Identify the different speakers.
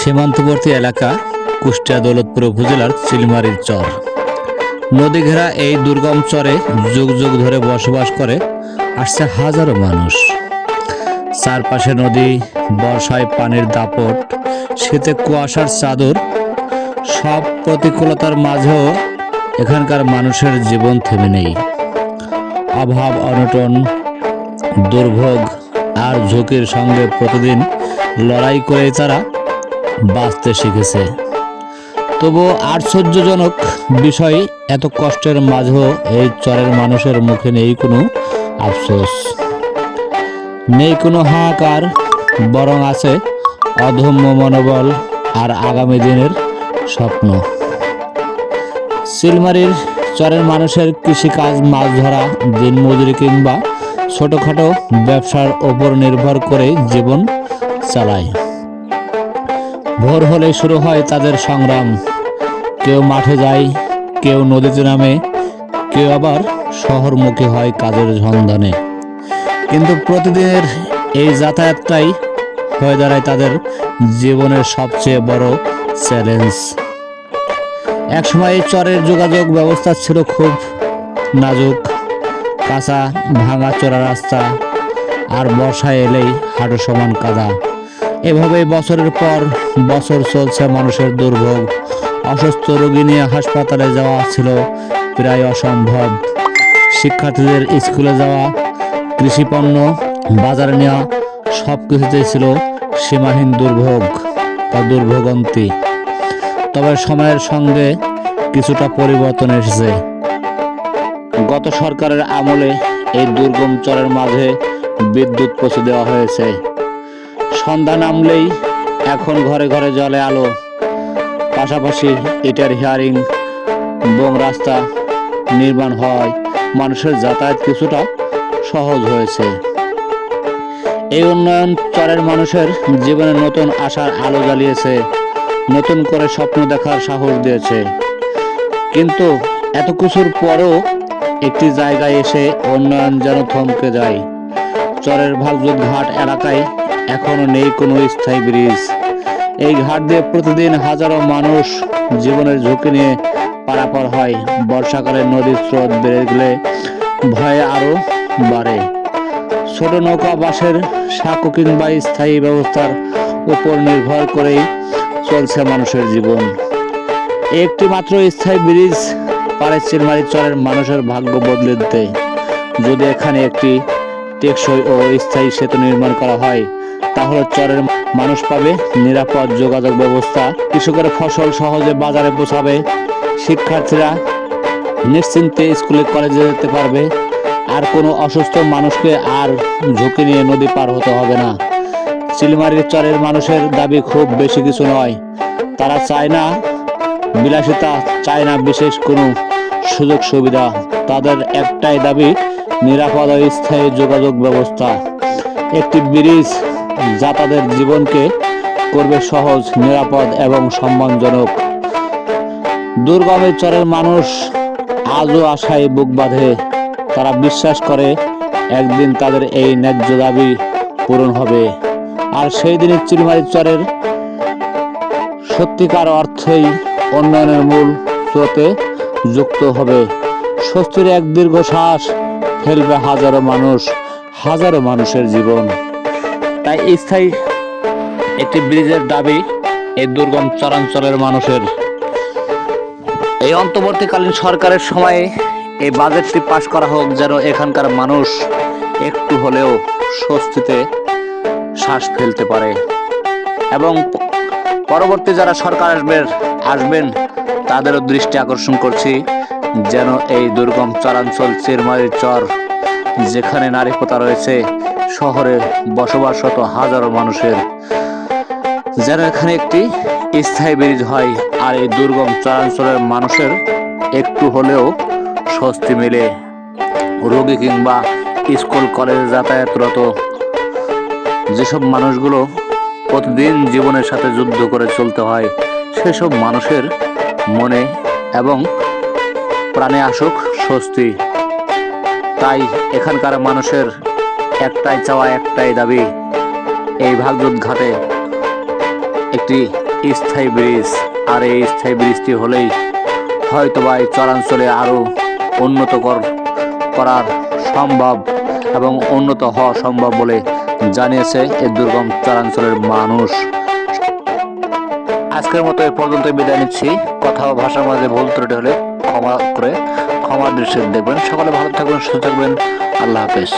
Speaker 1: সীমান্তবর্তী এলাকা কুষ্টিয়া দৌলতপুর উপজেলার চিলমারির চর। নদী ঘেরা এই দুর্গম চরে যুগ যুগ ধরে বসবাস করে আসছে হাজারো মানুষ। চারপাশে নদী, বর্ষায় পানির দাপট, শীতে কুয়াশার চাদর, সব প্রতিকূলতার মাঝেও এখানকার মানুষের জীবন থেমে নেই। অভাব, অনটন, দুর্ভোগ আর ঝুঁকির সঙ্গে প্রতিদিন লড়াই করে তারা বাঁচতে শিখেছে। তবুও আশ্চর্যজনক বিষয়, এত কষ্টের মাঝেও এই চরের মানুষের মুখে নেই কোনো আফসোস, নেই কোনো হাহাকার, বরং আছে অদম্য মনোবল আর আগামী দিনের স্বপ্ন। চিলমারির চরের মানুষের কৃষিকাজ, মাছ ধরা, দিনমজুরি কিংবা ছোটখাটো ব্যবসার ওপর নির্ভর করে জীবন চালায়। ভোর হলে শুরু হয় তাদের সংগ্রাম। কেউ মাঠে যায়, কেউ নদীতে নামে, কেউ আবার শহরমুখী হয় কাজের সন্ধানে। কিন্তু প্রতিদিনের এই যাতায়াতটাই হয়ে দাঁড়ায় তাদের জীবনের সবচেয়ে বড় চ্যালেঞ্জ। একসময় এই চরের যোগাযোগ ব্যবস্থা ছিল খুব নাজুক, কাঁচা ভাঙা চোরা রাস্তা, আর বর্ষায় এলেই হাঁটু সমান কাদা। এভাবেই বছরের পর বছর চলছে মানুষের দুর্ভোগ। অসুস্থ রোগী নিয়ে হাসপাতালে যাওয়া ছিল প্রায় অসম্ভব। শিক্ষার্থীদের স্কুলে যাওয়া, কৃষিপণ্য বাজারে নেওয়া, সব কিছুতেই ছিল সীমাহীন দুর্ভোগ বা দুর্ভোগান্তি। তবে সময়ের সঙ্গে কিছুটা পরিবর্তন এসেছে। গত সরকারের আমলে এই দুর্গম চরের মাঝে বিদ্যুৎ পৌঁছে দেওয়া হয়েছে। সন্ধ্যা নামলেই এখন ঘরে ঘরে জ্বলে আলো। পাশাপাশি ইটের হিয়ারিং এবং রাস্তা নির্মাণ হয়, মানুষের যাতায়াত কিছুটা সহজ হয়েছে। এই উন্নয়ন চরের মানুষের জীবনে নতুন আশার আলো জ্বালিয়েছে, নতুন করে স্বপ্ন দেখার সাহস দিয়েছে। কিন্তু এত কিছুর পরও একটি জায়গায় এসে উন্নয়ন যেন থমকে যায়। চরের ভাগজুত ঘাট এলাকায় এখনো নেই কোনো স্থায়ী ব্রিজ। এই ঘাট দিয়ে প্রতিদিন হাজারো মানুষ জীবনের ঝুঁকি নিয়ে পারাপার হয়। বর্ষাকালে নদীর স্রোত বেড়ে গেলে ভয়ে আরো বাড়ে। ছোট নৌকা, বাঁশের সাঁকো কিংবা স্থায়ী ব্যবস্থার উপর নির্ভর করেই চলছে মানুষের জীবন। একটি মাত্র স্থায়ী ব্রিজ পারে চিলমারি চরের মানুষের ভাগ্য বদলে দিতে। যদি এখানে একটি টেকসই ও স্থায়ী সেতু নির্মাণ করা হয়, তাহলে চরের মানুষ পাবে নিরাপদ যোগাযোগ ব্যবস্থা, কৃষকের ফসল সহজে বাজারে পৌঁছাবে, শিক্ষার্থীরা নিশ্চিন্তে স্কুলে কলেজে যেতে পারবে, আর কোনো অসুস্থ মানুষকে আর ঝুঁকি নিয়ে নদী পার হতে হবে না। চিলমারির চরের মানুষের দাবি খুব বেশি কিছু নয়। তারা চায় না বিলাসিতা, চায় না বিশেষ কোনো সুযোগ সুবিধা। তাদের একটাই দাবি, নিরাপদ ও স্থায়ী যোগাযোগ ব্যবস্থা, একটি ব্রিজ যা তাদের জীবনকে করবে সহজ, নিরাপদ এবং সম্মানজনক। দুর্গমের চরের মানুষ আজও আশায় বুক বাঁধে। তারা বিশ্বাস করে একদিন তাদের এই ন্যায্য দাবি পূরণ হবে, আর সেই দিনে চিলমারি চরের সত্যিকার অর্থেই উন্নয়নের মূল স্রোতে যুক্ত হবে। স্বস্তির এক দীর্ঘশ্বাস ফেলবে হাজারো মানুষের জীবন। তাই স্থায়ী একটি ব্রিজের দাবি এই দুর্গম চরাঞ্চলের মানুষের। এই অন্তর্বর্তীকালীন সরকারের সময়ে এই বাজেটটি পাশ করা হোক, যেন এখানকার মানুষ একটু হলেও স্বস্তিতে শ্বাস ফেলতে পারে। এবং পরবর্তী যারা সরকার আসবেন তাদেরও দৃষ্টি আকর্ষণ করছি, যেন এই দুর্গম চরাঞ্চল চিলমারির চর, যেখানে নারীপ্রথা রয়েছে, শহরে বসবাসরত হাজারো মানুষের, যেন এখানে একটি স্থায়ী ব্রিজ হয়, আর এই দুর্গম চরাঞ্চলের মানুষের একটু হলেও স্বস্তি মেলে। রোগী কিংবা স্কুল কলেজে যাতায়াতরত যেসব মানুষগুলো প্রতিদিন জীবনের সাথে যুদ্ধ করে চলতে হয়, সেসব মানুষের মনে এবং প্রাণে আসুক স্বস্তি। তাই এখানকার মানুষের একটাই চাওয়া, একটাই দাবি, এই ভাগজুত ঘাটে একটি স্থায়ী ব্রিজ, আর এই স্থায়ী ব্রিজটি হলেই হয়তোবা এই চরাঞ্চলে আরও উন্নত করার সম্ভব এবং উন্নত হওয়া সম্ভব বলে জানিয়েছে এই দুর্গম চরাঞ্চলের মানুষ। আজকের মতো এ পর্যন্ত বিদায় নিচ্ছি। কথা ও ভাষার মাঝে ভুল ত্রুটি হলে ক্ষমার দৃষ্টিতে দেখবেন। সকলে ভালো থাকবেন, সুস্থ থাকবেন। আল্লাহ হাফেজ।